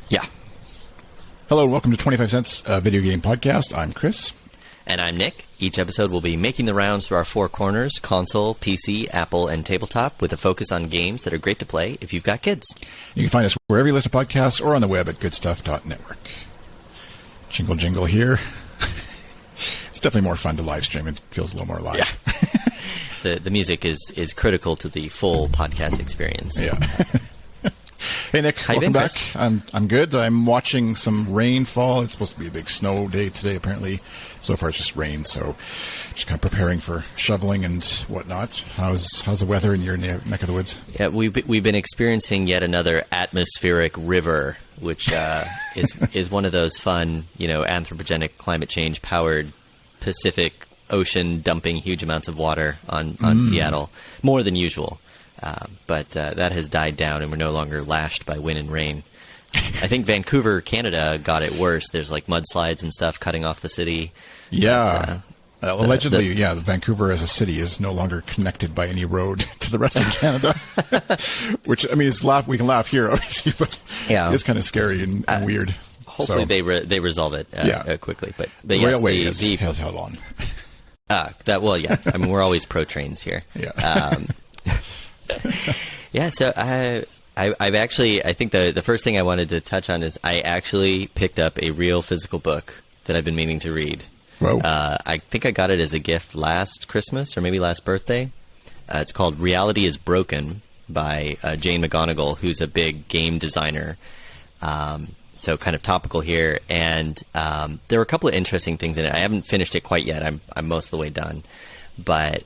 Yeah. Hello and welcome to 25 Cents Video Game Podcast. I'm Chris. And I'm Nick. Each episode will be making the rounds through our four corners: console, PC, Apple, and tabletop, with a focus on games that are great to play if you've got kids. You can find us wherever you listen to podcasts or on the web at Goodstuff.network. Jingle, jingle here. It's definitely more fun to live stream. It feels a little more live. Yeah. The music is critical to the full podcast experience. Yeah. Hey, Nick. How you been, welcome back. Chris? I'm good. I'm watching some rain fall. It's supposed to be a big snow day today, apparently. So far, it's just rain, so just kind of preparing for shoveling and whatnot. How's the weather in your neck of the woods? Yeah, we've been experiencing yet another atmospheric river, which is one of those fun, anthropogenic climate change powered Pacific Ocean dumping huge amounts of water on Seattle, more than usual. But that has died down, and we're no longer lashed by wind and rain. I think Vancouver, Canada, got it worse. There's like mudslides and stuff cutting off the city. Yeah. Allegedly, Vancouver as a city is no longer connected by any road to the rest of Canada. Which, I mean, we can laugh here, obviously, but it's kind of scary and weird. Hopefully they resolve it quickly. But the railway has held on. I mean, we're always pro trains here. Yeah. So I've actually, I think the first thing I wanted to touch on is I actually picked up a real physical book that I've been meaning to read. Whoa. I think I got it as a gift last Christmas or maybe last birthday. It's called Reality is Broken by Jane McGonigal, who's a big game designer. So kind of topical here. And there were a couple of interesting things in it. I haven't finished it quite yet. I'm most of the way done. But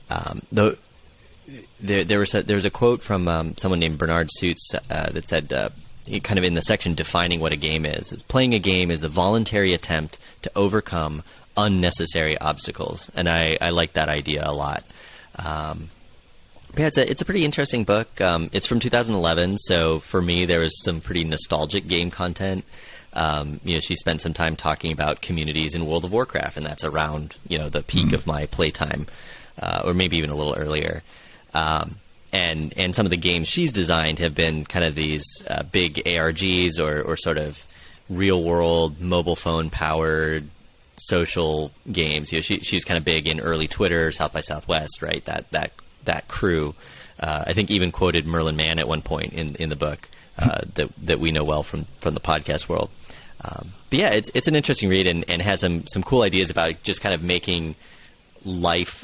there was a quote from someone named Bernard Suits that said, kind of in the section defining what a game is, it's playing a game is the voluntary attempt to overcome unnecessary obstacles. And I like that idea a lot. It's a pretty interesting book. It's from 2011, so for me there was some pretty nostalgic game content. She spent some time talking about communities in World of Warcraft, and that's around the peak of my playtime, or maybe even a little earlier. And some of the games she's designed have been kind of these big ARGs or sort of real world mobile phone powered social games. She's kind of big in early Twitter, South by Southwest, right? That crew. I think even quoted Merlin Mann at one point in the book that we know well from the podcast world. But yeah, it's an interesting read and has some cool ideas about just kind of making life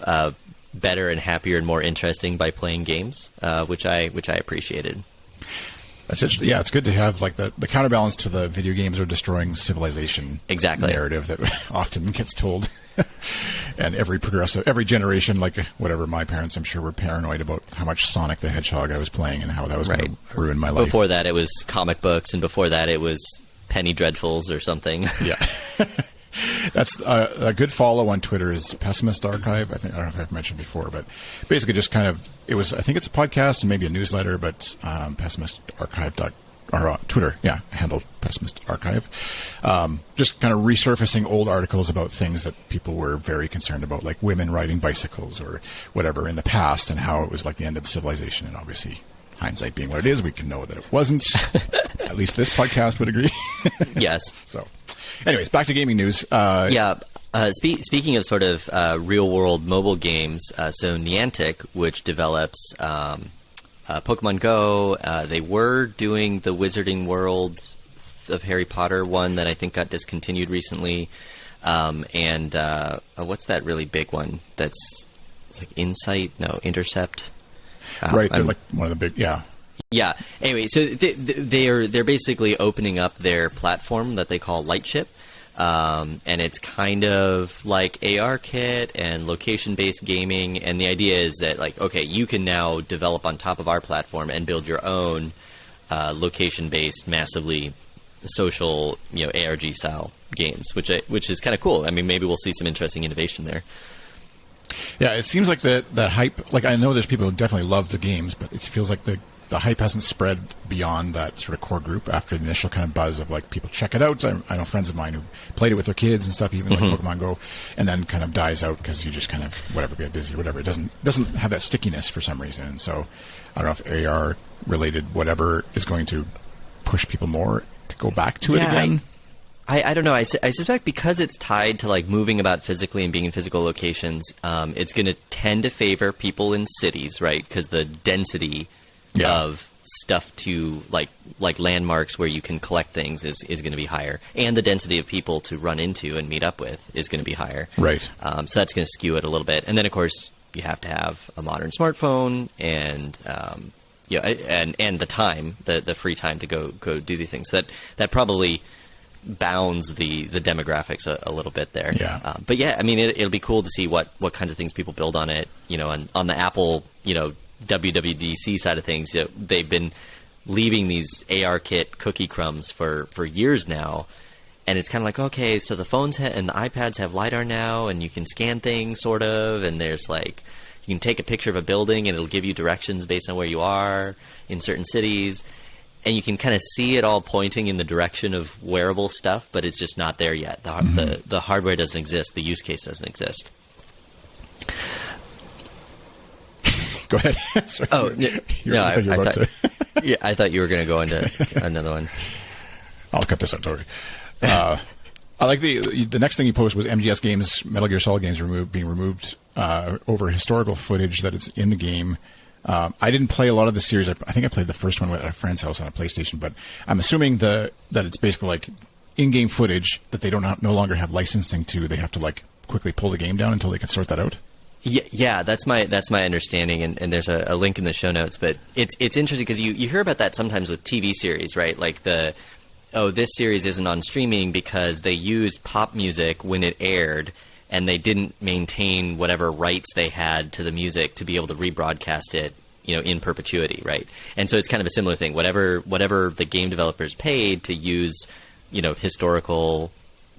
better and happier and more interesting by playing games, which I appreciated. That's interesting. Yeah, it's good to have like the counterbalance to the video games are destroying civilization narrative that often gets told. And every generation, like whatever, my parents, I'm sure, were paranoid about how much Sonic the Hedgehog I was playing and how that was going to ruin my life. Before that, it was comic books, and before that, it was Penny Dreadfuls or something. Yeah. That's a good follow on Twitter is Pessimist Archive. I don't know if I've mentioned before, but basically just kind of, I think it's a podcast and maybe a newsletter, but Pessimist Archive Twitter, handle Pessimist Archive. Just kind of resurfacing old articles about things that people were very concerned about, like women riding bicycles or whatever in the past, and how it was like the end of civilization. And obviously, hindsight being what it is, we can know that it wasn't. At least this podcast would agree. Yes. So, anyways, back to gaming news. Speaking of sort of real-world mobile games, so Niantic, which develops Pokemon Go, they were doing the Wizarding World of Harry Potter one that I think got discontinued recently. And what's that really big one? It's like Intercept. Right, they're like one of the big, Yeah. Anyway, so they're basically opening up their platform that they call Lightship, and it's kind of like ARKit and location-based gaming. And the idea is that, like, okay, you can now develop on top of our platform and build your own location-based, massively social, ARG-style games, which is kind of cool. I mean, maybe we'll see some interesting innovation there. Yeah, it seems like that hype. Like, I know there's people who definitely love the games, but it feels like the hype hasn't spread beyond that sort of core group after the initial kind of buzz of like people check it out. I know friends of mine who played it with their kids and stuff, even like Pokemon Go, and then kind of dies out because you just kind of get busy or whatever. It doesn't have that stickiness for some reason. And so I don't know if AR related whatever is going to push people more to go back to it again? I don't know. I suspect because it's tied to like moving about physically and being in physical locations, it's going to tend to favor people in cities, right? Because the density of stuff to like landmarks where you can collect things is going to be higher, and the density of people to run into and meet up with is going to be higher. Right. So that's going to skew it a little bit, and then of course you have to have a modern smartphone and and the time, the free time to go do these things. That probably bounds the demographics a little bit there. Yeah. But yeah, I mean, it'll be cool to see what kinds of things people build on it. On the Apple, WWDC side of things, they've been leaving these ARKit cookie crumbs for years now. And it's kind of like, okay, so the phones and the iPads have LiDAR now, and you can scan things, sort of, and there's like, you can take a picture of a building and it'll give you directions based on where you are in certain cities. And you can kind of see it all pointing in the direction of wearable stuff, but it's just not there yet. The hardware doesn't exist. The use case doesn't exist. Go ahead. Sorry. Oh, I thought you were going to go into another one. I'll cut this out, Tori. I like the next thing you posted was MGS games, Metal Gear Solid games being removed over historical footage that it's in the game. I didn't play a lot of the series. I think I played the first one at a friend's house on a PlayStation, but I'm assuming that it's basically like in-game footage that they no longer have licensing to. They have to like quickly pull the game down until they can sort that out. Yeah, that's my understanding, and there's a link in the show notes. But it's interesting because you hear about that sometimes with TV series, right? Like this series isn't on streaming because they used pop music when it aired, and they didn't maintain whatever rights they had to the music to be able to rebroadcast it, in perpetuity, right? And so it's kind of a similar thing. Whatever the game developers paid to use, historical,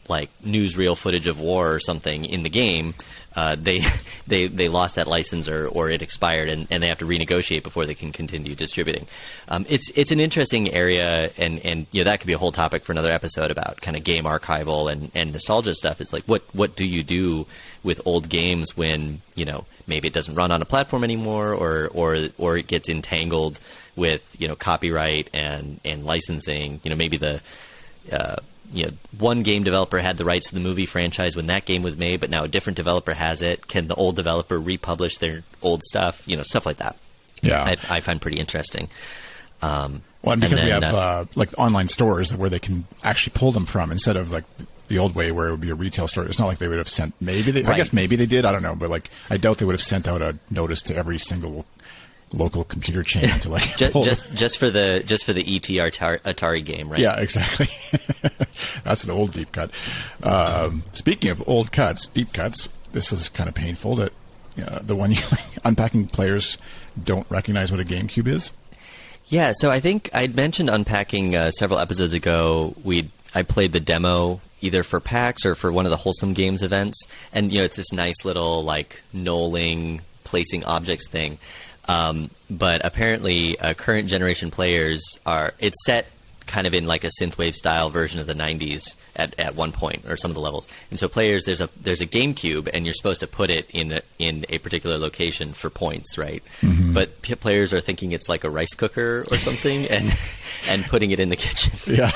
like newsreel footage of war or something in the game, they lost that license or it expired, and they have to renegotiate before they can continue distributing. It's an interesting area, and that could be a whole topic for another episode about kind of game archival and nostalgia stuff. It's like what do you do with old games when maybe it doesn't run on a platform anymore, or it gets entangled with copyright and licensing. Maybe the one game developer had the rights to the movie franchise when that game was made, but now a different developer has it. Can the old developer republish their old stuff? Stuff like that. Yeah, I find pretty interesting. And because we have like online stores where they can actually pull them from instead of like the old way where it would be a retail store. It's not like they would have sent. Maybe I guess maybe they did. I don't know, but like I doubt they would have sent out a notice to every single local computer chain to like just for the ET Atari game, right? Yeah, exactly. That's an old deep cut. Speaking of old cuts, deep cuts, this is kind of painful that the one unpacking players don't recognize what a GameCube is. Yeah, so I think I'd mentioned unpacking several episodes ago. I played the demo either for PAX or for one of the Wholesome Games events, and it's this nice little like knolling, placing objects thing. But apparently, current generation players it's set kind of in like a synthwave style version of the 90s at one point, or some of the levels. And so players, there's a GameCube, and you're supposed to put it in a particular location for points, right? Mm-hmm. But players are thinking it's like a rice cooker or something, and putting it in the kitchen. Yeah.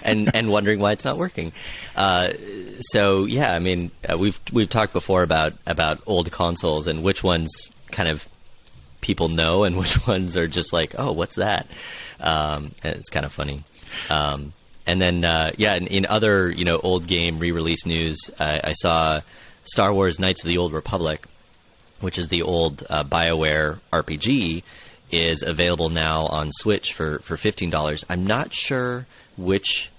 and wondering why it's not working. So yeah, I mean, we've talked before about old consoles and which ones kind of people know and which ones are just like, oh, what's that? It's kind of funny. And then in other old game re-release news, I saw Star Wars Knights of the Old Republic, which is the old BioWare RPG, is available now on Switch for $15. I'm not sure which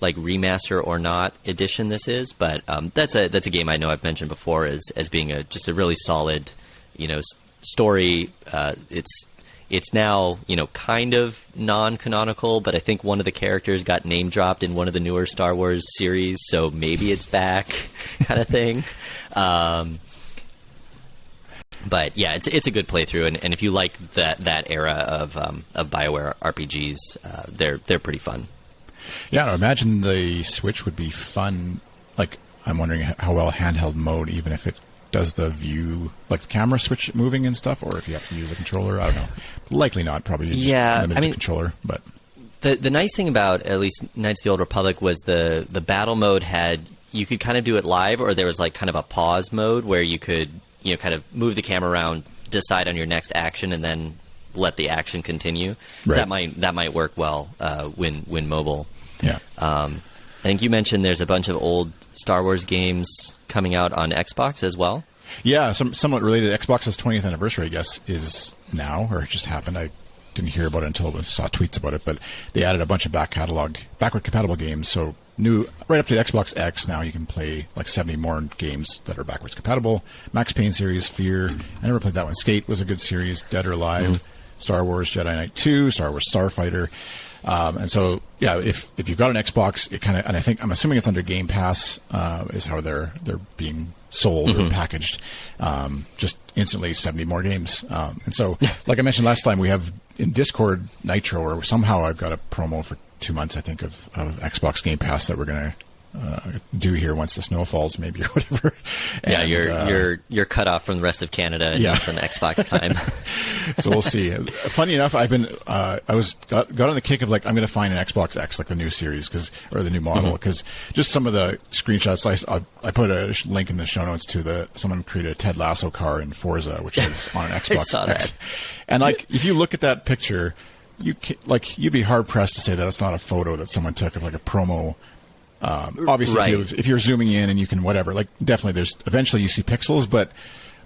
like remaster or not edition this is, but that's a game I know I've mentioned before as being just a really solid story. It's now kind of non-canonical, but I think one of the characters got name dropped in one of the newer Star Wars series, so maybe it's back, kind of thing. But yeah, it's a good playthrough, and if you like that era of BioWare RPGs, they're pretty fun. Yeah, I imagine the Switch would be fun. Like, I'm wondering how well handheld mode, even if it does the view, like the camera switch moving and stuff, or if you have to use a controller. I don't know. Likely not. Probably just limited to controller. But The nice thing about at least Knights of the Old Republic was the battle mode you could kind of do it live, or there was like kind of a pause mode where you could kind of move the camera around, decide on your next action, and then let the action continue. So that might work well when mobile. Yeah. I think you mentioned there's a bunch of old Star Wars games coming out on Xbox as well. Yeah, somewhat related. Xbox's 20th anniversary, I guess, is now, or it just happened. I didn't hear about it until I saw tweets about it, but they added a bunch of backward compatible games. So new, right up to the Xbox X, now you can play like 70 more games that are backwards compatible. Max Payne series, Fear. I never played that one. Skate was a good series. Dead or Alive, Star Wars Jedi Knight 2, Star Wars Starfighter. And so, yeah, if you've got an Xbox, it kind of, and I'm assuming it's under Game Pass, is how they're being sold or packaged. Just instantly 70 more games. And so, like I mentioned last time, we have in Discord Nitro, or somehow I've got a promo for 2 months, I think, of Xbox Game Pass that we're going to do here once the snow falls, maybe, or whatever. And, you're cut off from the rest of Canada and it's on Xbox time. So we'll see. Funny enough, I've been got on the kick of like I'm going to find an Xbox X, like the new series, or the new model, because just some of the screenshots. I put a link in the show notes to someone created a Ted Lasso car in Forza, which is on an Xbox I saw X. That. And like if you look at that picture, you'd be hard pressed to say that it's not a photo that someone took of like a promo. Obviously, if you're zooming in and you can whatever, like definitely eventually you see pixels, but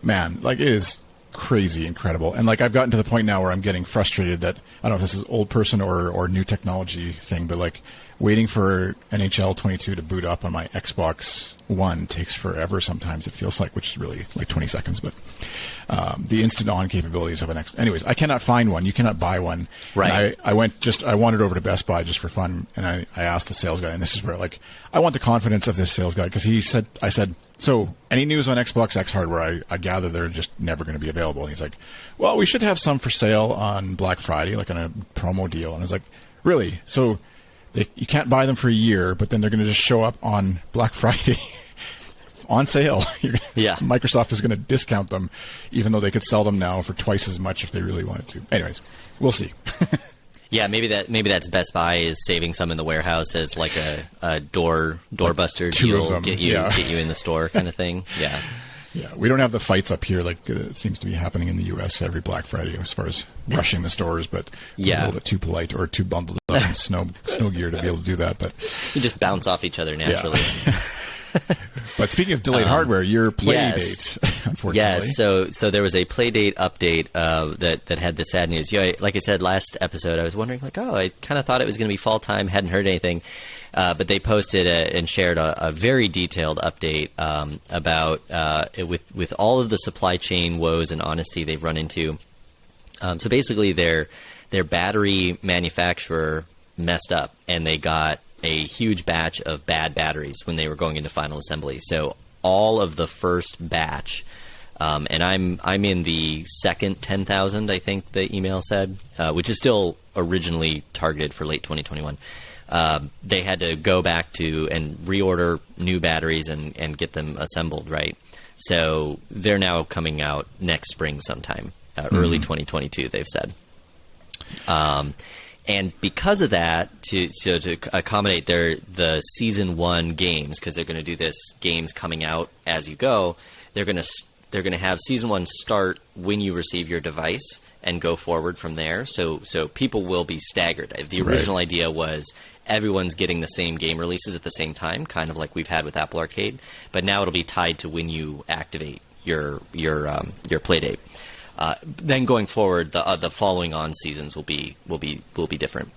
man, like it is crazy incredible. And like I've gotten to the point now where I'm getting frustrated that I don't know if this is old person or new technology thing, but like waiting for NHL 22 to boot up on my Xbox One takes forever sometimes, it feels like, which is really like 20 seconds. But the instant on capabilities of an X. Anyways, I cannot find one. You cannot buy one. Right. I wandered over to Best Buy just for fun, and I asked the sales guy, and this is where like I want the confidence of this sales guy, because I said, so any news on Xbox X hardware? I gather they're just never going to be available. And he's like, well, we should have some for sale on Black Friday, like on a promo deal. And I was like, really? So you can't buy them for a year, but then they're going to just show up on Black Friday on sale. Microsoft is going to discount them, even though they could sell them now for twice as much if they really wanted to. Anyways, we'll see. Yeah, maybe that's Best Buy is saving some in the warehouse as like a door buster deal, get you in the store kind of thing. Yeah. Yeah, we don't have the fights up here like it seems to be happening in the U.S. every Black Friday as far as rushing the stores, but a little bit too polite or too bundled up in snow gear to be able to do that. But you just bounce off each other naturally. Yeah. But speaking of delayed hardware, your Playdate, unfortunately. Yes, so there was a Playdate update that had the sad news. Like I said last episode, I was wondering, like, I kind of thought it was going to be fall time, hadn't heard anything. But they posted and shared a very detailed update about with all of the supply chain woes and honesty they've run into. So basically, their battery manufacturer messed up, and they got a huge batch of bad batteries when they were going into final assembly. So all of the first batch, and I'm in the second 10,000, I think the email said, which is still originally targeted for late 2021. They had to go back to and reorder new batteries and get them assembled, right? So they're now coming out next spring sometime, early 2022, they've said. And because of that, to accommodate the season 1 games, because they're going to do this games coming out as you go, they're going to have season 1 start when you receive your device and go forward from there. So people will be staggered. The original idea was everyone's getting the same game releases at the same time, kind of like we've had with Apple Arcade. But now it'll be tied to when you activate your Playdate. Then going forward, the following on seasons will be different.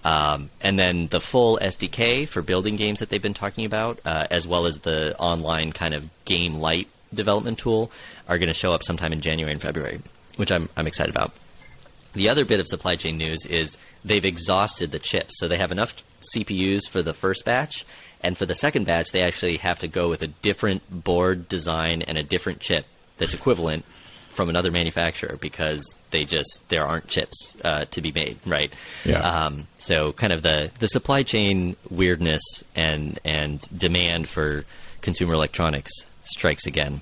And then the full SDK for building games that they've been talking about, as well as the online kind of game light development tool, are going to show up sometime in January and February, which I'm excited about. The other bit of supply chain news is they've exhausted the chips, so they have enough CPUs for the first batch, and for the second batch, they actually have to go with a different board design and a different chip that's equivalent from another manufacturer, because there aren't chips to be made, right? Yeah. So kind of the supply chain weirdness and demand for consumer electronics strikes again.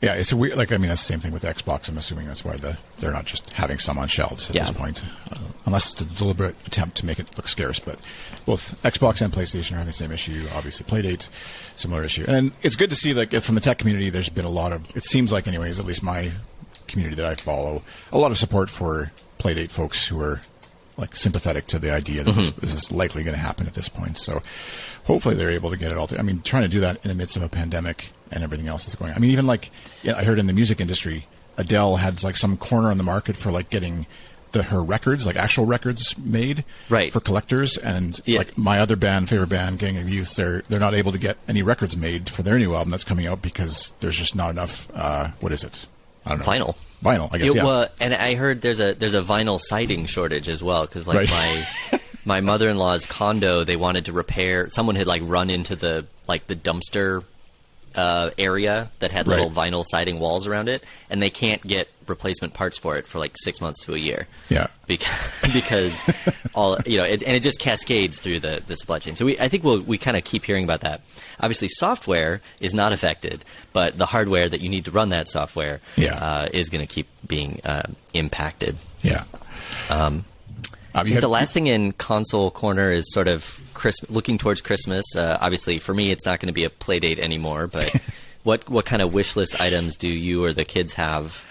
Yeah, it's a weird. Like, I mean, that's the same thing with Xbox. I'm assuming that's why they're not just having some on shelves at this point, unless it's a deliberate attempt to make it look scarce. But both Xbox and PlayStation are having the same issue. Obviously, Playdate, similar issue. And it's good to see, like, from the tech community, there's been a lot of. It seems like, anyways, at least my community that I follow, a lot of support for Playdate folks who are like sympathetic to the idea that this is likely going to happen at this point. So hopefully they're able to get it all. I mean, trying to do that in the midst of a pandemic and everything else that's going on. I mean, even like, I heard in the music industry, Adele had like some corner on the market for like getting her records, like actual records made for collectors. And like my other favorite band, Gang of Youth, they're not able to get any records made for their new album that's coming out because there's just not enough, what is it? I don't know. Vinyl, I guess. Well, and I heard there's a vinyl siding shortage as well, because like my mother-in-law's condo, they wanted to repair. Someone had like run into the dumpster area that had little vinyl siding walls around it, and they can't get replacement parts for it for like 6 months to a year. Yeah, because all and it just cascades through the supply chain. So I think we kind of keep hearing about that. Obviously, software is not affected, but the hardware that you need to run that software is going to keep being impacted. Yeah. The last thing in console corner is sort of looking towards Christmas. Obviously, for me, it's not going to be a Playdate anymore. But what kind of wish list items do you or the kids have?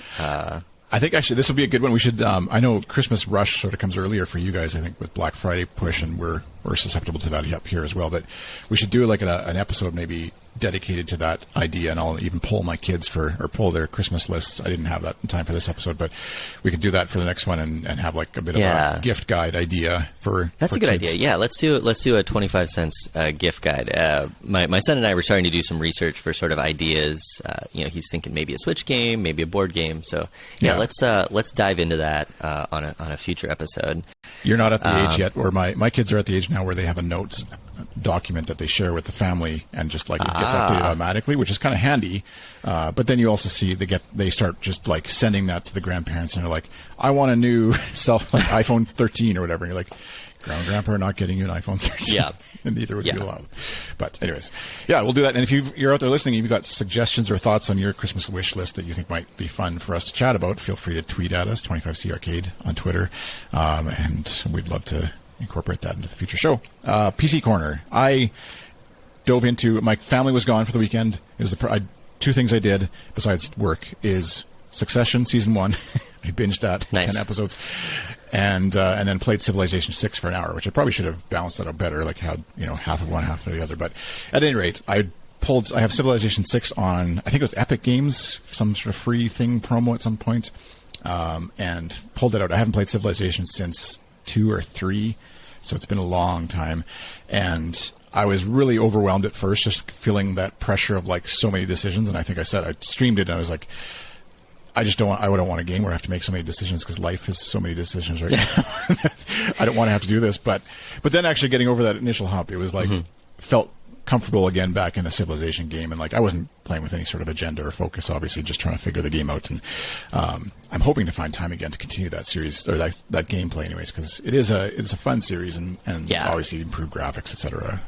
I think actually this will be a good one. We should. I know Christmas rush sort of comes earlier for you guys. I think with Black Friday push, and we're susceptible to that up here as well. But we should do like an episode maybe dedicated to that idea, and I'll even poll my kids pull their Christmas lists. I didn't have that in time for this episode, but we could do that for the next one and have like a bit of a gift guide idea for. That's a good idea. Yeah, let's do it. Let's do a 25 cents gift guide. My son and I were starting to do some research for sort of ideas. He's thinking maybe a Switch game, maybe a board game. So let's dive into that on a future episode. You're not at the age yet, or my kids are at the age now where they have a notes document that they share with the family, and just like it gets updated automatically, which is kind of handy. But then you also see they start just like sending that to the grandparents, and they're like, "I want a new iPhone 13 or whatever." And you're like, "Grandpa, not getting you an iPhone 13." Yeah, and neither would be allowed. But anyways, we'll do that. And if you're out there listening, and you've got suggestions or thoughts on your Christmas wish list that you think might be fun for us to chat about, feel free to tweet at us, 25C Arcade on Twitter, and we'd love to incorporate that into the future show. PC Corner. I dove into. My family was gone for the weekend. It was two things I did besides work is Succession season 1. I binged that 10 episodes, and then played Civilization 6 for an hour, which I probably should have balanced that out better, like had half of one, half of the other. But at any rate, I have Civilization 6 on. I think it was Epic Games, some sort of free thing promo at some point, and pulled it out. I haven't played Civilization since 2 or 3. So it's been a long time, and I was really overwhelmed at first, just feeling that pressure of like so many decisions. And I think I streamed it, and I was like, I don't want a game where I have to make so many decisions, because life has so many decisions right now. I don't want to have to do this, but then actually getting over that initial hump, it was like felt comfortable again back in a Civilization game, and like I wasn't playing with any sort of agenda or focus, obviously just trying to figure the game out. And I'm hoping to find time again to continue that series, or that gameplay anyways, because it's a fun series, and obviously improved graphics, etc.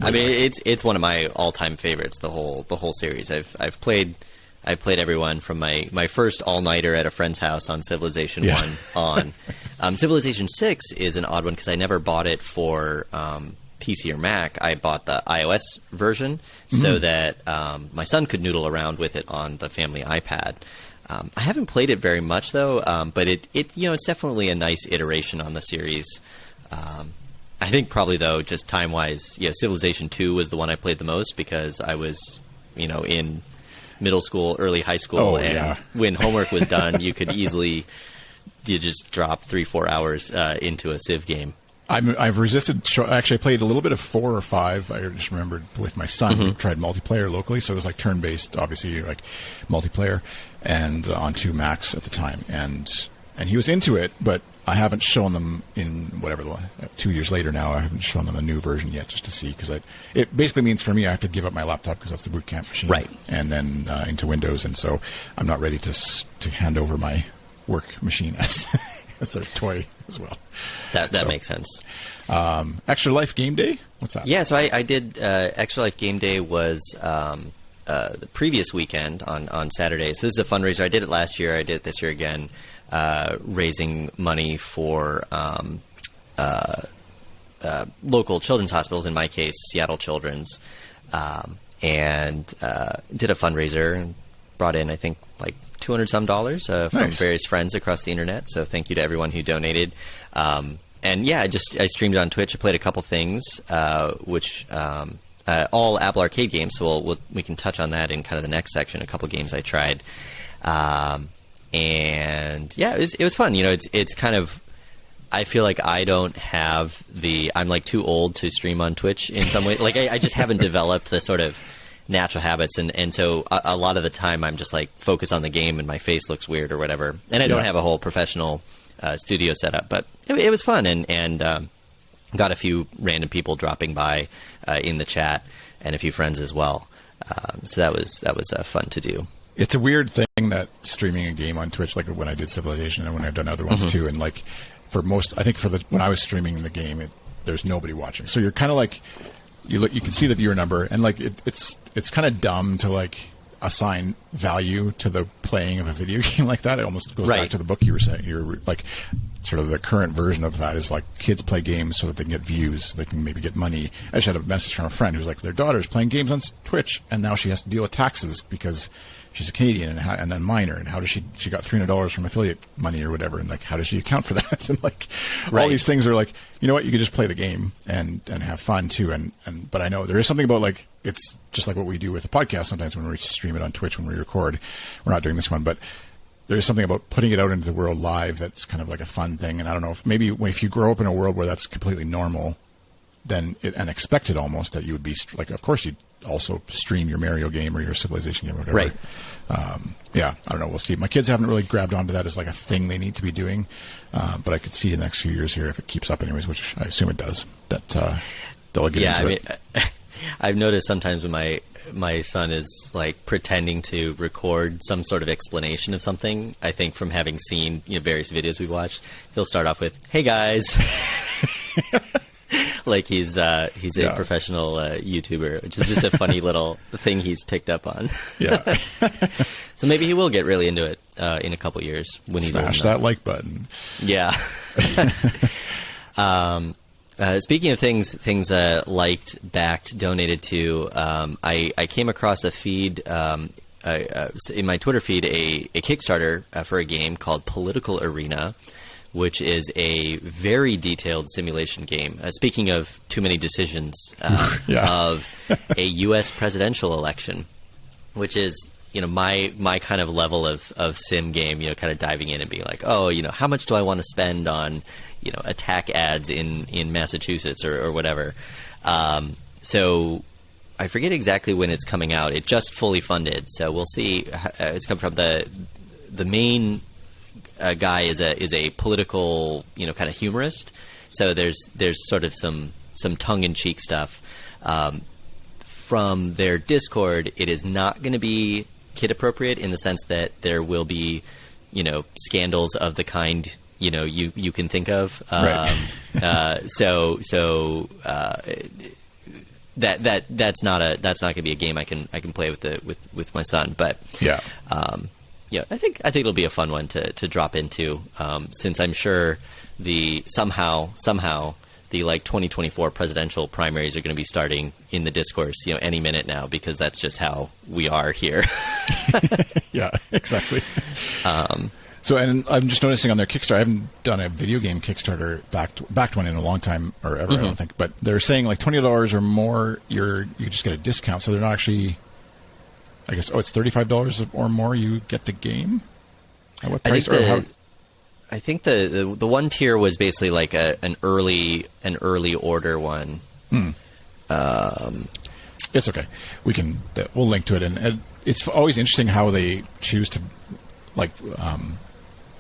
I mean it's one of my all-time favorites, the whole series. I've played everyone from my first all-nighter at a friend's house on Civilization 1 on. Civilization 6 is an odd one because I never bought it for PC or Mac. I bought the iOS version so that my son could noodle around with it on the family iPad. I haven't played it very much though, but it's definitely a nice iteration on the series. I think probably though, just time-wise, Civilization 2 was the one I played the most because I was, in middle school, early high school, when homework was done, you could easily just drop 3-4 hours into a Civ game. I've resisted. Actually, I played a little bit of 4 or 5. I just remembered with my son. We tried multiplayer locally, so it was like turn-based, obviously, like multiplayer, and on 2 Max at the time. And he was into it, but I haven't shown them in 2 years later now. I haven't shown them a new version yet, just to see, because it basically means for me I have to give up my laptop because that's the boot camp machine, right? And then into Windows, and so I'm not ready to hand over my work machine as their toy as well. That makes sense. ExtraLife Game Day? What's that? Yeah, so I did ExtraLife Game Day was the previous weekend on Saturday. So this is a fundraiser. I did it last year. I did it this year again, raising money for local children's hospitals. In my case, Seattle Children's, and did a fundraiser and brought in, I think, like $200 some from various friends across the internet. So thank you to everyone who donated. And yeah, I streamed it on Twitch. I played a couple things, which all Apple Arcade games. So we can touch on that in kind of the next section. A couple games I tried, and yeah, it was fun. You know, it's kind of. I feel like I don't have I'm like too old to stream on Twitch in some way. Like I just haven't developed the sort of natural habits, and so a lot of the time I'm just like focused on the game and my face looks weird or whatever, and I don't have a whole professional studio set up, but it was fun, and got a few random people dropping by in the chat and a few friends as well, so that was fun to do. It's a weird thing that streaming a game on Twitch, like when I did Civilization and when I've done other ones too, and like for most, I think when I was streaming the game, there's nobody watching, so you're kind of like you can see the viewer number, and like it's kind of dumb to like assign value to the playing of a video game like that. It almost goes back to the book you were saying. You're like, sort of the current version of that is like kids play games so that they can get views, so they can maybe get money. I just had a message from a friend who's like, their daughter's playing games on Twitch, and now she has to deal with taxes because she's a Canadian and then minor, and how does she got $300 from affiliate money or whatever, and like how does she account for that? And like all these things are like, you know what, you could just play the game and have fun too. And but I know there is something about like, it's just like what we do with the podcast sometimes when we stream it on Twitch, when we record. We're not doing this one, but there's something about putting it out into the world live that's kind of like a fun thing. And I don't know if you grow up in a world where that's completely normal, then and expected almost that you would be like, of course you'd also stream your Mario game or your Civilization game or whatever. Right. Yeah, I don't know. We'll see. My kids haven't really grabbed onto that as like a thing they need to be doing, but I could see in the next few years here, if it keeps up anyways, which I assume it does, that they'll get into it. I've noticed sometimes when my son is like pretending to record some sort of explanation of something, I think from having seen various videos we've watched, he'll start off with, "Hey guys." Like he's a professional YouTuber, which is just a funny little thing he's picked up on. Yeah. So maybe he will get really into it in a couple years when he's smash that like button. Yeah. Speaking of things liked, backed, donated to, I came across a feed in my Twitter feed, a Kickstarter for a game called Political Arena, which is a very detailed simulation game. Speaking of too many decisions, of a U.S. presidential election, which is my kind of level of sim game. Kind of diving in and being like, oh, how much do I want to spend on attack ads in Massachusetts or whatever. So I forget exactly when it's coming out. It just fully funded, so we'll see. It's come from the main. Guy is a political, kind of humorist. So there's sort of some tongue-in-cheek stuff. From their Discord, it is not going to be kid-appropriate in the sense that there will be, scandals of the kind you can think of. That's not going to be a game I can play with my son. But yeah. Yeah, I think it'll be a fun one to drop into, since I'm sure somehow the like 2024 presidential primaries are going to be starting in the discourse, any minute now, because that's just how we are here. Yeah, exactly. So, and I'm just noticing on their Kickstarter, I haven't done a video game Kickstarter backed one in a long time or ever, I don't think, but they're saying like $20 or more, you just get a discount. So they're not actually. I guess it's $35 or more. You get the game. At what price? I think the one tier was basically like an early order one. It's okay. We'll link to it, and it's always interesting how they choose to like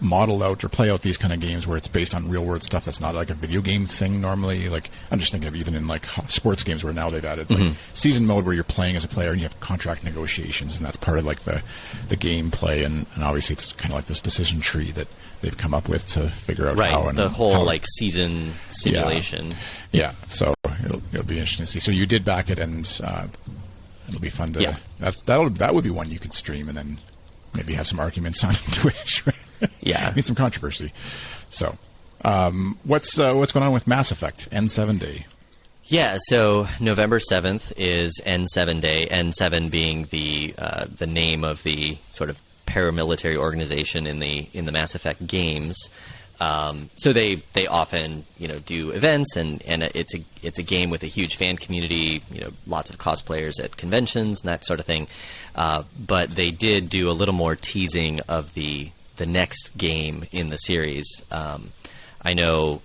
model out or play out these kind of games where it's based on real world stuff that's not like a video game thing normally. Like I'm just thinking of even in like sports games where now they've added like season mode where you're playing as a player and you have contract negotiations, and that's part of like the gameplay, and obviously it's kind of like this decision tree that they've come up with to figure out how and the whole like season simulation. Yeah. So it'll be interesting to see. So you did back it, and It'll be fun to. Yeah. That would be one you could stream and then maybe have some arguments on Twitch. Yeah. Need some controversy. So, what's going on with Mass Effect N7 Day? Yeah, so November 7th is N7 Day, N7 being the name of the sort of paramilitary organization in the Mass Effect games. So they often do events, and it's a game with a huge fan community, lots of cosplayers at conventions and that sort of thing. But they did do a little more teasing of the next game in the series. I know.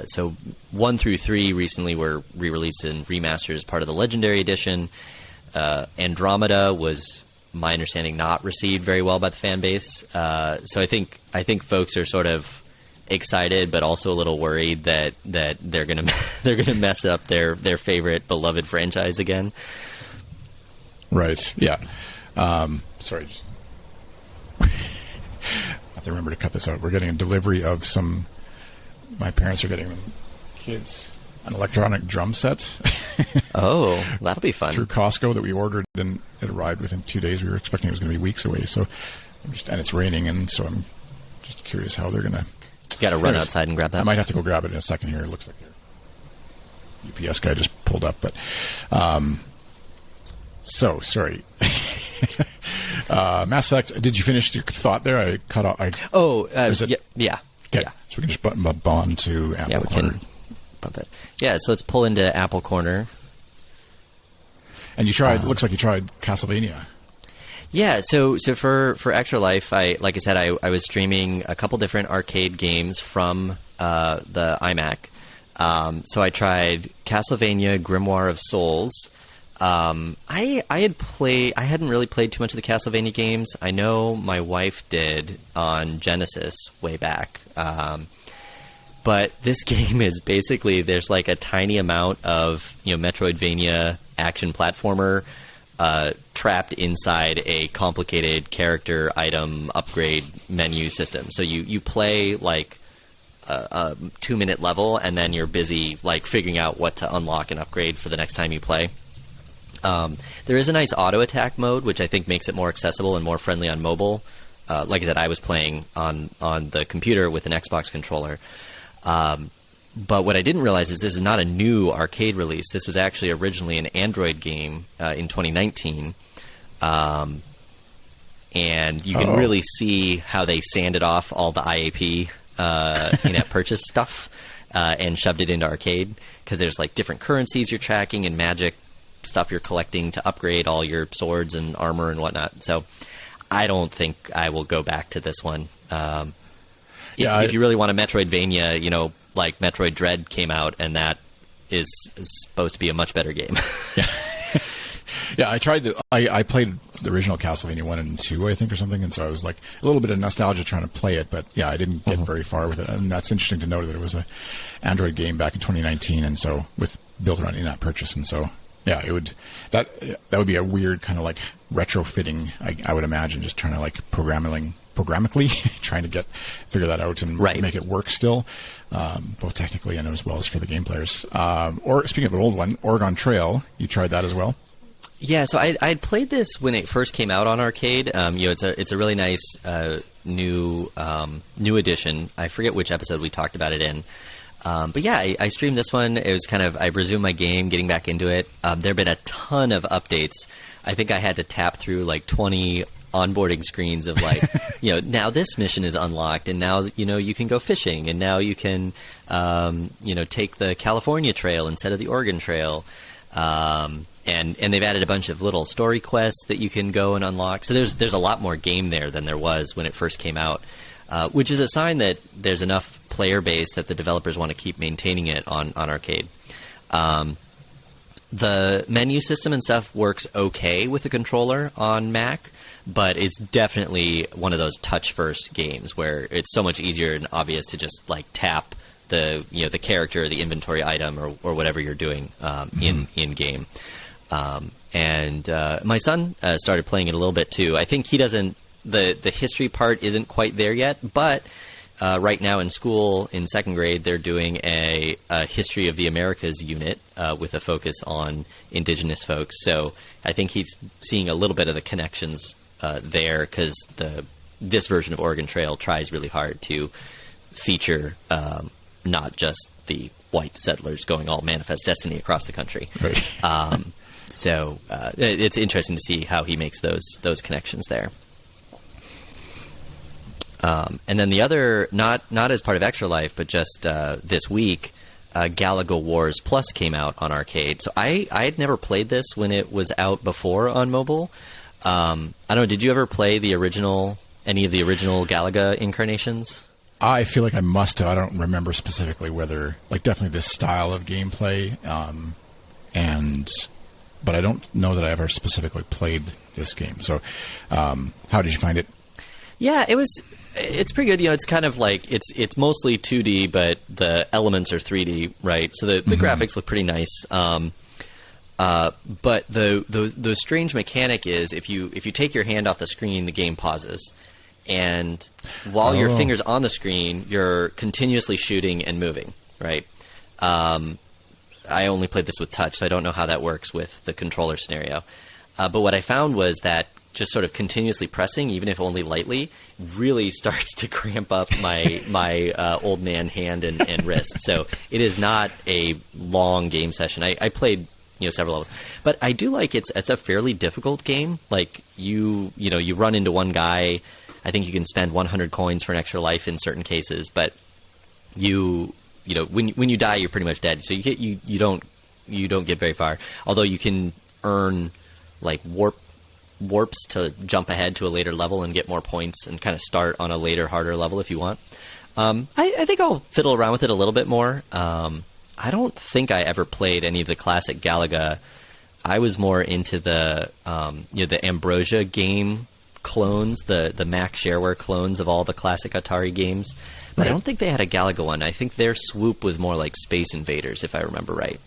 So 1 through 3 recently were re-released and remastered as part of the Legendary Edition. Andromeda was, my understanding, not received very well by the fan base. So I think folks are sort of excited, but also a little worried that they're gonna mess up their favorite beloved franchise again. Right. Yeah. Sorry. I have to remember to cut this out. We're getting a delivery of some. My parents are getting them kids an electronic drum set. Oh, that'll be fun. Through Costco that we ordered, and it arrived within 2 days. We were expecting it was going to be weeks away. So, and it's raining, and so I'm just curious how they're going to. You got to run outside and grab that. I might have to go grab it in a second here. It looks like your UPS guy just pulled up, but so sorry. Mass Effect. Did you finish your thought there? I cut off. Yeah. Okay. Yeah. So we can just bump on to Apple Corner. Can bump it. Yeah, so let's pull into Apple Corner. And you tried. Looks like you tried Castlevania. Yeah, so for ExtraLife, like I said, I was streaming a couple different arcade games from the iMac. So I tried Castlevania: Grimoire of Souls. I hadn't really played too much of the Castlevania games. I know my wife did on Genesis way back. But this game is basically, there's like a tiny amount of Metroidvania action platformer trapped inside a complicated character item upgrade menu system. So you play like a 2-minute level, and then you're busy like figuring out what to unlock and upgrade for the next time you play. There is a nice auto attack mode, which I think makes it more accessible and more friendly on mobile. Like I said, I was playing on the computer with an Xbox controller. But what I didn't realize is this is not a new arcade release. This was actually originally an Android game in 2019. And you can really see how they sanded off all the IAP in-app purchase stuff and shoved it into arcade, because there's like different currencies you're tracking and magic stuff you're collecting to upgrade all your swords and armor and whatnot. So I don't think I will go back to this one. If you really want a Metroidvania, like Metroid Dread came out, and that is supposed to be a much better game. Yeah. Yeah, I tried I played the original Castlevania 1 and 2, I think, or something, and so I was like a little bit of nostalgia trying to play it, but yeah, I didn't get very far with it. And that's interesting to note that it was an Android game back in 2019, and so built around in-app purchase, and so yeah, that would be a weird kind of like retrofitting, I would imagine, just trying to like programmatically trying to figure that out and make it work still, both technically and as well as for the game players. Or speaking of an old one, Oregon Trail, you tried that as well? Yeah, so I'd played this when it first came out on arcade. It's a really nice new edition. I forget which episode we talked about it in. But yeah, I streamed this one. It was kind of, I resumed my game, getting back into it. There have been a ton of updates. I think I had to tap through like 20 onboarding screens of like, now this mission is unlocked, and now, you can go fishing, and now you can, take the California Trail instead of the Oregon Trail. And they've added a bunch of little story quests that you can go and unlock. So there's a lot more game there than there was when it first came out, which is a sign that there's enough player base that the developers want to keep maintaining it on arcade. The menu system and stuff works okay with the controller on Mac, but it's definitely one of those touch-first games where it's so much easier and obvious to just like tap the character, the inventory item, or whatever you're doing in game. And my son started playing it a little bit too. I think he doesn't. The history part isn't quite there yet, but right now in school, in second grade, they're doing a history of the Americas unit with a focus on indigenous folks. So I think he's seeing a little bit of the connections there, because this version of Oregon Trail tries really hard to feature not just the white settlers going all manifest destiny across the country. Right. So it's interesting to see how he makes those connections there. And then the other, not as part of ExtraLife, but just this week, Galaga Wars Plus came out on arcade. So I had never played this when it was out before on mobile. I don't know, did you ever play any of the original Galaga incarnations? I feel like I must have. I don't remember specifically whether, like, definitely this style of gameplay, but I don't know that I ever specifically played this game. So, how did you find it? Yeah, it's pretty good. You know, it's kind of like it's mostly 2D, but the elements are 3D, right? So the graphics look pretty nice. But the strange mechanic is if you take your hand off the screen, the game pauses, and while your finger's on the screen, you're continuously shooting and moving, right? I only played this with touch, so I don't know how that works with the controller scenario. But what I found was that just sort of continuously pressing, even if only lightly, really starts to cramp up my old man hand and wrist. So it is not a long game session. I played several levels, but I do like it's a fairly difficult game. Like you run into one guy. I think you can spend 100 coins for an extra life in certain cases, but when you die, you're pretty much dead. So you don't get very far. Although you can earn like warps to jump ahead to a later level and get more points and kind of start on a later, harder level if you want. I think I'll fiddle around with it a little bit more. I don't think I ever played any of the classic Galaga. I was more into the Ambrosia game clones, the Mac Shareware clones of all the classic Atari games. But right. I don't think they had a Galaga one. I think their swoop was more like Space Invaders, if I remember right.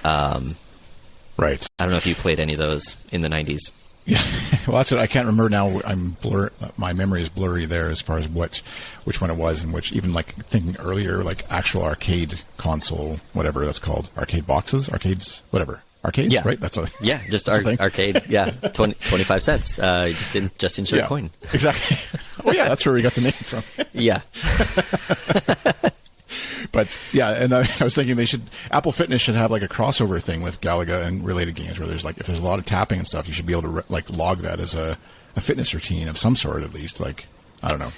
Right. I don't know if you played any of those in the 90s. Yeah, well, that's what I can't remember now. My memory is blurry there as far as which one it was, and which, even like thinking earlier, like actual arcade console, whatever that's called, arcades, whatever. Arcades, yeah. Right? That's just arcade. Yeah, 25 cents. Just insert a coin. Exactly. Oh yeah, that's where we got the name from. Yeah. But yeah, and I was thinking Apple Fitness should have like a crossover thing with Galaga and related games, where there's like, if there's a lot of tapping and stuff, you should be able to like log that as a fitness routine of some sort, at least. Like, I don't know,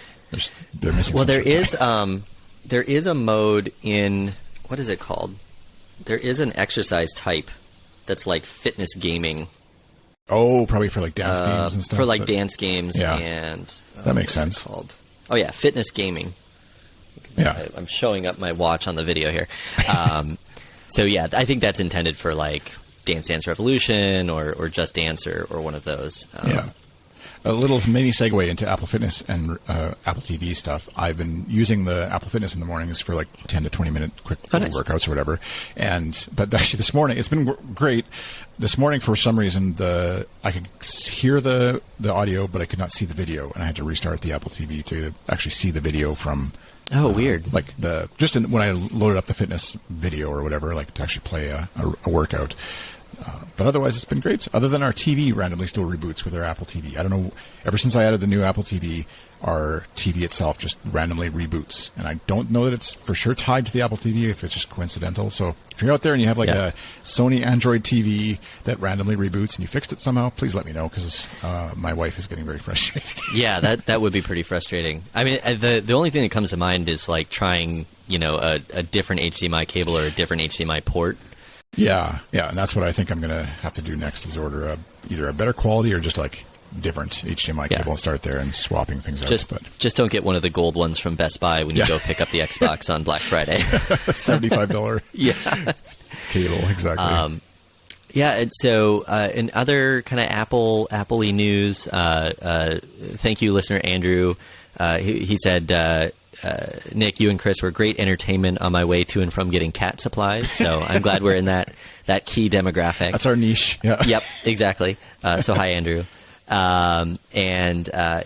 they're missing. Well, there is a mode in, what is it called? There is an exercise type that's like fitness gaming. Oh, probably for like dance games and stuff. For like dance games, yeah. And that makes sense. Called? Oh yeah, fitness gaming. Yeah, I'm showing up my watch on the video here. So yeah, I think that's intended for like Dance Dance Revolution or Just Dance or one of those. Yeah. A little mini segue into Apple Fitness and Apple TV stuff. I've been using the Apple Fitness in the mornings for like 10 to 20 minute quick workouts or whatever. But actually this morning, it's been great. This morning, for some reason, I could hear the audio, but I could not see the video, and I had to restart the Apple TV to actually see the video from. Oh, weird! Like when I loaded up the fitness video or whatever, like to actually play a workout. But otherwise, it's been great. Other than our TV randomly still reboots with our Apple TV. I don't know. Ever since I added the new Apple TV, our TV itself just randomly reboots, and I don't know that it's for sure tied to the Apple TV, if it's just coincidental. So if you're out there and you have like a Sony Android TV that randomly reboots and you fixed it somehow, please let me know, because my wife is getting very frustrated. Yeah, that would be pretty frustrating. I mean, the only thing that comes to mind is like trying a different HDMI cable or a different HDMI port. Yeah, and that's what I think I'm going to have to do next, is order either a better quality or just like different HDMI cable and start there and swapping things out. Just don't get one of the gold ones from Best Buy when you go pick up the Xbox on Black Friday. $75 cable, exactly. And so in other kind of Apple-y news, thank you, listener Andrew. He said, Nick, you and Chris were great entertainment on my way to and from getting cat supplies. So I'm glad we're in that key demographic. That's our niche. Yeah. Yep, exactly. So hi, Andrew. And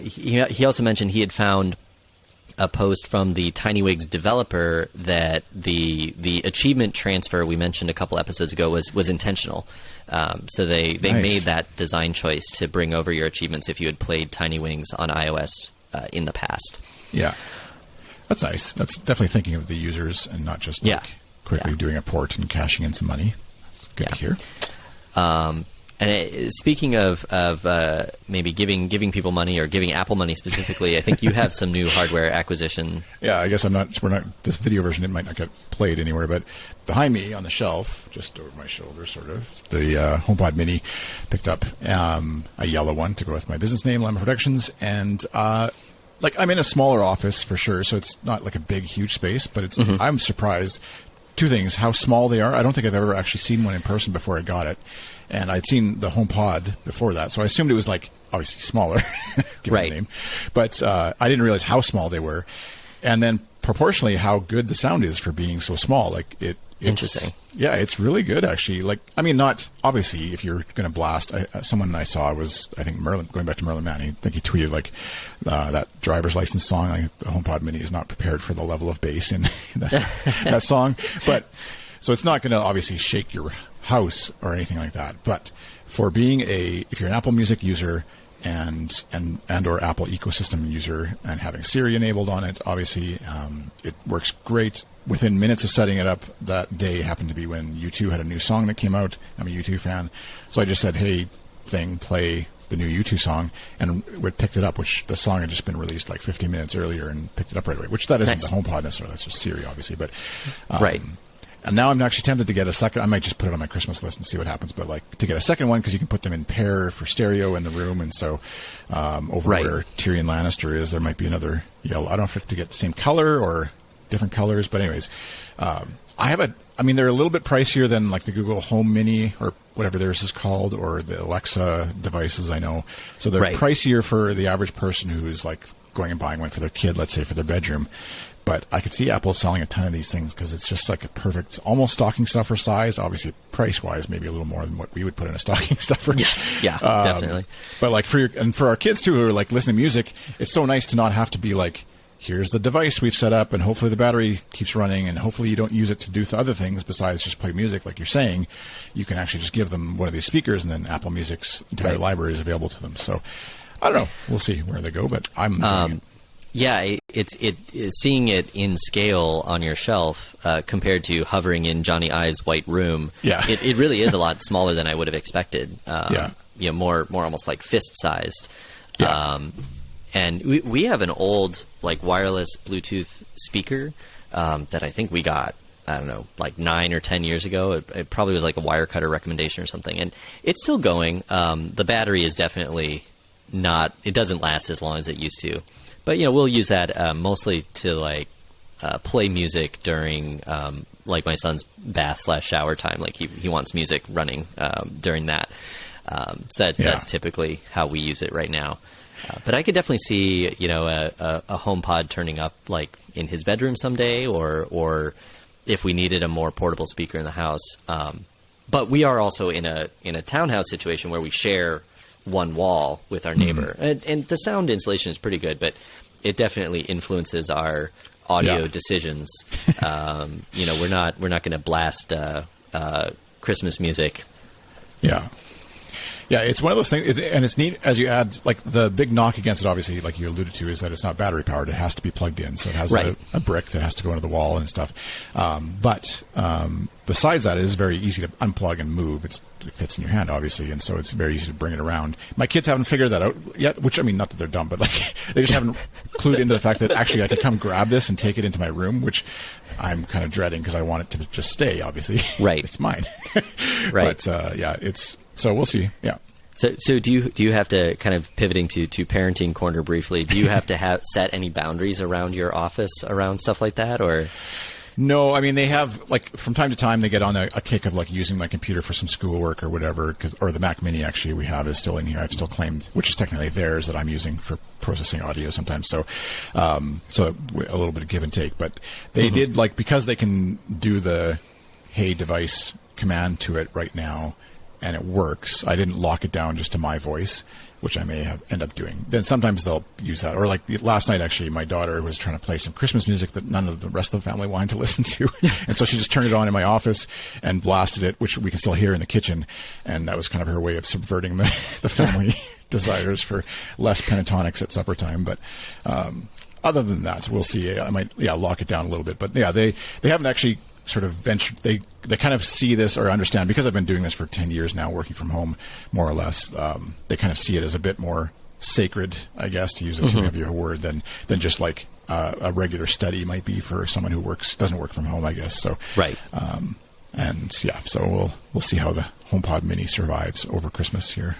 he also mentioned he had found a post from the TinyWigs developer that the achievement transfer we mentioned a couple episodes ago was intentional. So they Nice. made that design choice to bring over your achievements if you had played TinyWings on iOS in the past. Yeah. That's nice. That's definitely thinking of the users and not just quickly doing a port and cashing in some money. That's good to hear. Speaking of maybe giving people money or giving Apple money specifically, I think you have some new hardware acquisition. Yeah, I guess we're not, this video version, it might not get played anywhere, but behind me on the shelf, just over my shoulder, sort of, the HomePod Mini, picked up a yellow one to go with my business name, Lambert Productions, and I'm in a smaller office for sure, so it's not like a big, huge space, but it's I'm surprised. Two things, how small they are. I don't think I've ever actually seen one in person before I got it. And I'd seen the HomePod before that, so I assumed it was obviously smaller, given the name. But I didn't realize how small they were. And then proportionally how good the sound is for being so small. Interesting. Yeah, it's really good, actually. Not obviously if you're going to blast. Someone I saw was, I think, Merlin, going back to Merlin Mann, I think he tweeted that driver's license song. The HomePod Mini is not prepared for the level of bass in that song. But so it's not going to obviously shake your house or anything like that. But for being if you're an Apple Music user and or Apple ecosystem user and having Siri enabled on it, obviously it works great. Within minutes of setting it up, that day happened to be when U2 had a new song that came out. I'm a U2 fan. So I just said, hey, thing, play the new U2 song, and it picked it up, which the song had just been released 15 minutes earlier and picked it up right away, which that isn't the HomePod necessarily. That's just Siri, obviously. But right. And now I'm actually tempted to get a second. I might just put it on my Christmas list and see what happens. But to get a second one, because you can put them in pair for stereo in the room. And so over where Tyrion Lannister is, there might be another yellow. I don't know if it's to get the same color or different colors. But anyways, they're a little bit pricier than the Google Home Mini or whatever theirs is called, or the Alexa devices, I know. So they're pricier for the average person who's going and buying one for their kid, let's say for their bedroom. But I could see Apple selling a ton of these things because it's just a perfect, almost stocking stuffer size. Obviously, price-wise, maybe a little more than what we would put in a stocking stuffer. Yes, yeah, definitely. But for our kids too, who are listening to music, it's so nice to not have to be here's the device we've set up, and hopefully the battery keeps running, and hopefully you don't use it to do other things besides just play music, like you're saying. You can actually just give them one of these speakers, and then Apple Music's entire library is available to them. So I don't know. We'll see where they go, but I'm enjoying it. Yeah, it's seeing it in scale on your shelf compared to hovering in Johnny Ive's white room. Yeah, it really is a lot smaller than I would have expected. More almost fist sized. Yeah. And we have an old wireless Bluetooth speaker that I think we got, I don't know, 9 or 10 years ago. It probably was a Wirecutter recommendation or something, and it's still going. The battery is definitely not. It doesn't last as long as it used to. But we'll use that mostly to play music during my son's bath/shower time. He wants music running during that. So that's typically how we use it right now. But I could definitely see a HomePod turning up in his bedroom someday, or if we needed a more portable speaker in the house. But we are also in a townhouse situation where we share one wall with our neighbor, and the sound insulation is pretty good, but it definitely influences our audio decisions. We're not going to blast Christmas music. Yeah, it's one of those things, and it's neat as you add, the big knock against it, obviously, like you alluded to, is that it's not battery powered. It has to be plugged in, so it has a brick that has to go into the wall and stuff. But besides that, it is very easy to unplug and move. It fits in your hand, obviously, and so it's very easy to bring it around. My kids haven't figured that out yet, which, not that they're dumb, but they just haven't clued into the fact that actually I could come grab this and take it into my room, which I'm kind of dreading because I want it to just stay, obviously. Right. It's mine. Right. But, so we'll see. Yeah. So do you have to, kind of pivoting to parenting corner briefly, do you have to set any boundaries around your office around stuff like that, or? No, they have, from time to time they get on a kick of using my computer for some schoolwork or whatever, or the Mac Mini actually we have is still in here. I've still claimed, which is technically theirs, that I'm using for processing audio sometimes. So a little bit of give and take, but they did because they can do the hey device command to it right now. and it works, I didn't lock it down just to my voice, which I may have end up doing. Then sometimes they'll use that. Or like last night, actually, my daughter was trying to play some Christmas music that none of the rest of the family wanted to listen to. And so she just turned it on in my office and blasted it, which we can still hear in the kitchen. And that was kind of her way of subverting the family desires for less pentatonics at supper time. But other than that, we'll see. I might lock it down a little bit. But yeah, they haven't actually sort of ventured. They kind of see this or understand, because I've been doing this for 10 years now, working from home more or less. They kind of see it as a bit more sacred, I guess, to use a too heavy a word, than just like a regular study might be for someone who doesn't work from home, I guess. So right. And yeah, so we'll see how the HomePod Mini survives over Christmas here.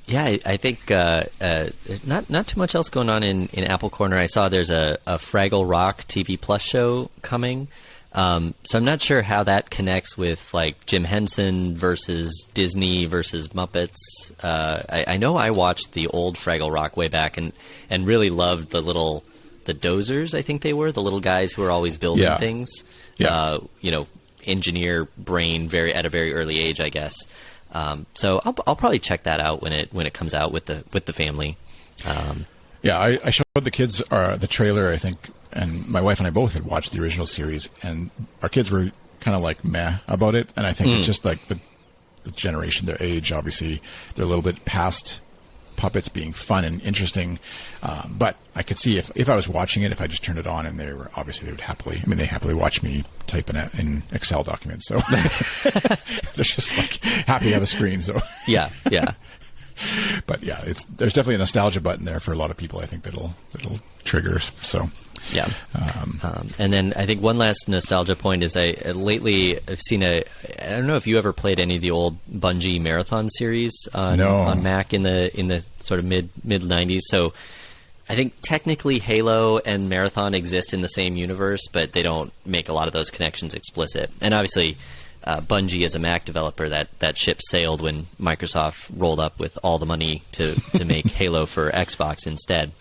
Yeah, I think not too much else going on in Apple Corner. I saw there's a Fraggle Rock TV Plus show coming. So I'm not sure how that connects with like Jim Henson versus Disney versus Muppets. I know I watched the old Fraggle Rock way back and really loved the dozers, I think they were, the little guys who were always building things. Yeah. Engineer brain at a very early age, I guess. So I'll probably check that out when it comes out with the family. I showed the kids the trailer, I think, and my wife and I both had watched the original series, and our kids were kind of like meh about it. And I think it's just like the generation, their age, obviously they're a little bit past puppets being fun and interesting. But I could see if I was watching it, if I just turned it on, and they would happily watch me type in Excel documents. So they're just like happy to have a screen. So yeah. But yeah, there's definitely a nostalgia button there for a lot of people. I think that'll trigger. So yeah. And then I think one last nostalgia point is lately I've seen I don't know if you ever played any of the old Bungie Marathon series on Mac in the sort of mid 90s. So I think technically Halo and Marathon exist in the same universe, but they don't make a lot of those connections explicit. And obviously Bungie as a Mac developer, that ship sailed when Microsoft rolled up with all the money to make Halo for Xbox instead.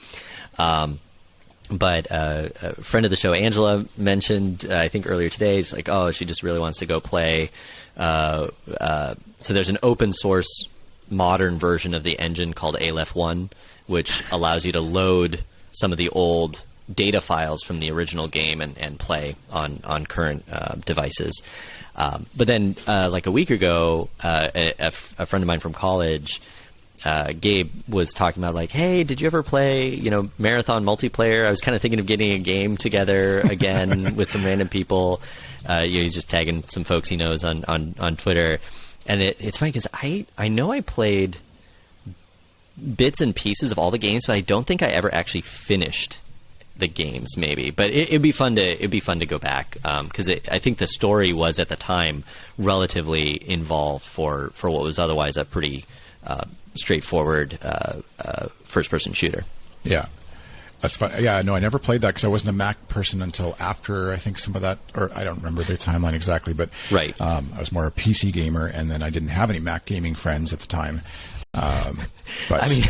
But a friend of the show, Angela, mentioned, I think earlier today, it's like, she just really wants to go play. So there's an open source modern version of the engine called Aleph 1, which allows you to load some of the old data files from the original game and play on current devices. But then like a week ago, a friend of mine from college, Gabe, was talking about like, hey, did you ever play, Marathon multiplayer? I was kind of thinking of getting a game together again with some random people. He's just tagging some folks he knows on Twitter. And it's funny because I know I played bits and pieces of all the games, but I don't think I ever actually finished the games, maybe. But it'd be fun to go back because I think the story was at the time relatively involved for what was otherwise a pretty straightforward first-person shooter. Yeah, that's fun. Yeah, no, I never played that because I wasn't a Mac person until after, I think, some of that, or I don't remember the timeline exactly, but right. I was more a PC gamer, and then I didn't have any Mac gaming friends at the time. But I mean,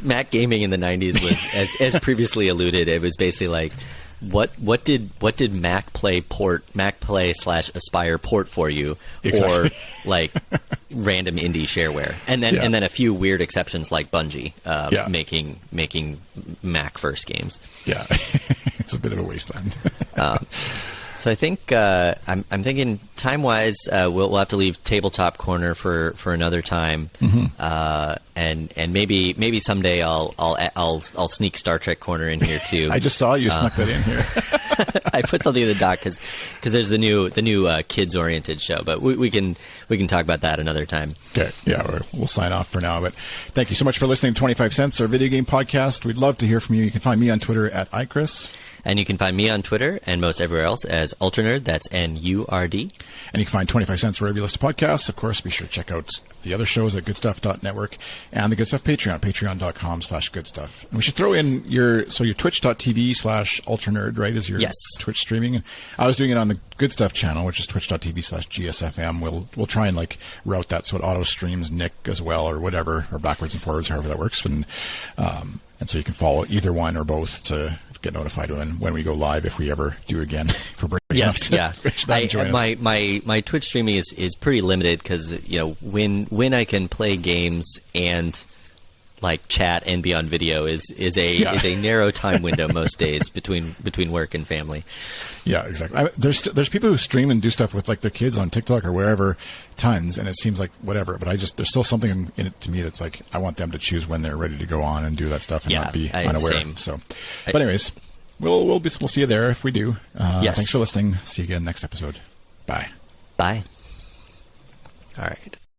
Mac gaming in the 90s was, as previously alluded, it was basically like, what did Mac Play / Aspire port for you, exactly. Or like random indie shareware, and then a few weird exceptions like Bungie making Mac first games. Yeah, it's a bit of a wasteland. So I think I'm thinking time-wise, we'll have to leave Tabletop Corner for another time, and maybe someday I'll sneak Star Trek Corner in here too. I just saw you snuck that in here. I put something in the doc because there's the new kids-oriented show, but we can talk about that another time. Okay, yeah, we'll sign off for now. But thank you so much for listening to 25 Cents, our video game podcast. We'd love to hear from you. You can find me on Twitter at iChris. And you can find me on Twitter and most everywhere else as UltraNerd. That's NURD. And you can find 25 Cents wherever you listen to podcasts. Of course, be sure to check out the other shows at Goodstuff.network and the Goodstuff Patreon, patreon.com/Goodstuff. And we should throw in your twitch.tv/UltraNerd, right, is your Twitch streaming. And I was doing it on the Goodstuff channel, which is twitch.tv/GSFM. We'll try and like route that so it auto streams Nick as well, or whatever, or backwards and forwards, however that works. And so you can follow either one or both to get notified when we go live, if we ever do again. For Yes, yeah. My Twitch streaming is pretty limited because when I can play games and like chat and be on video is a narrow time window most days between work and family. Yeah, exactly. There's people who stream and do stuff with like their kids on TikTok or wherever, tons, and it seems like whatever. But there's still something in it to me that's like I want them to choose when they're ready to go on and do that stuff and not be unaware. Same. So, but anyways, we'll see you there if we do. Yes. Thanks for listening. See you again next episode. Bye. Bye. All right.